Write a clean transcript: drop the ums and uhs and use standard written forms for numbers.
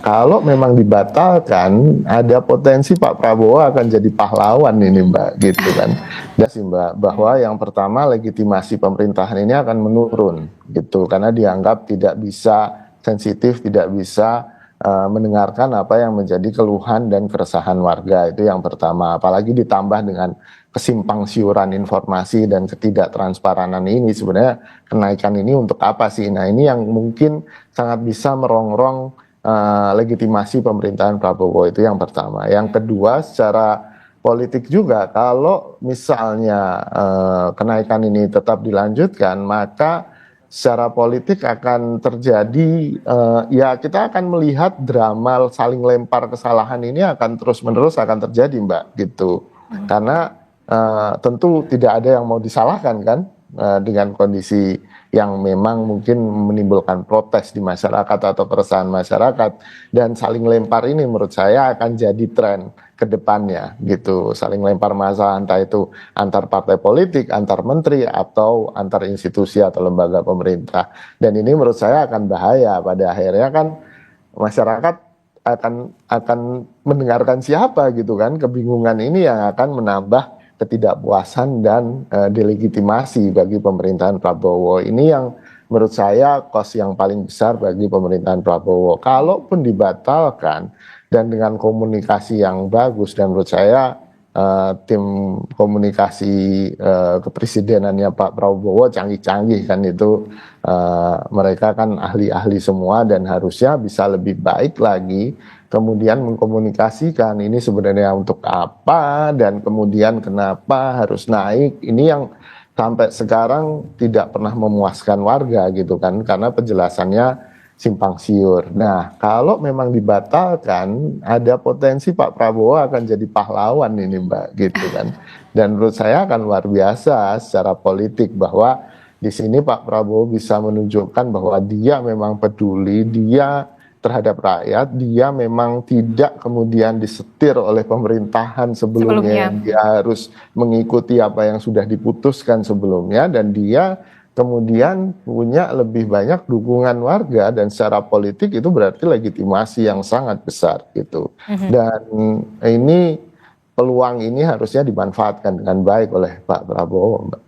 Kalau memang dibatalkan, ada potensi Pak Prabowo akan jadi pahlawan ini Mbak, gitu kan. Dan sih Mbak, bahwa yang pertama legitimasi pemerintahan ini akan menurun, gitu. Karena dianggap tidak bisa sensitif, tidak bisa mendengarkan apa yang menjadi keluhan dan keresahan warga. Itu yang pertama. Apalagi ditambah dengan kesimpang siuran informasi dan ketidaktransparan ini, sebenarnya kenaikan ini untuk apa sih? Nah ini yang mungkin sangat bisa merongrong legitimasi pemerintahan Prabowo, itu yang pertama. Yang kedua, secara politik juga, kalau misalnya kenaikan ini tetap dilanjutkan, maka secara politik akan terjadi, ya kita akan melihat drama saling lempar kesalahan ini akan terus-menerus akan terjadi Mbak, gitu. Karena tentu tidak ada yang mau disalahkan kan, dengan kondisi yang memang mungkin menimbulkan protes di masyarakat atau keresahan masyarakat, dan saling lempar ini menurut saya akan jadi tren ke depannya gitu, saling lempar masalah entah itu antar partai politik, antar menteri atau antar institusi atau lembaga pemerintah, dan ini menurut saya akan bahaya. Pada akhirnya kan masyarakat akan mendengarkan siapa gitu kan, kebingungan ini yang akan menambah ketidakpuasan dan delegitimasi bagi pemerintahan Prabowo. Ini yang menurut saya kos yang paling besar bagi pemerintahan Prabowo. Kalaupun dibatalkan dan dengan komunikasi yang bagus, dan menurut saya tim komunikasi kepresidenannya Pak Prabowo canggih-canggih kan itu, mereka kan ahli-ahli semua dan harusnya bisa lebih baik lagi kemudian mengkomunikasikan ini sebenarnya untuk apa dan kemudian kenapa harus naik. Ini yang sampai sekarang tidak pernah memuaskan warga gitu kan, karena penjelasannya simpang siur. Nah, kalau memang dibatalkan, ada potensi Pak Prabowo akan jadi pahlawan ini Mbak, gitu kan. Dan menurut saya akan luar biasa secara politik, bahwa di sini Pak Prabowo bisa menunjukkan bahwa dia memang peduli, dia terhadap rakyat, dia memang tidak kemudian disetir oleh pemerintahan sebelumnya yang dia harus mengikuti apa yang sudah diputuskan sebelumnya, dan dia kemudian punya lebih banyak dukungan warga, dan secara politik itu berarti legitimasi yang sangat besar gitu. Dan ini peluang ini harusnya dimanfaatkan dengan baik oleh Pak Prabowo Mbak.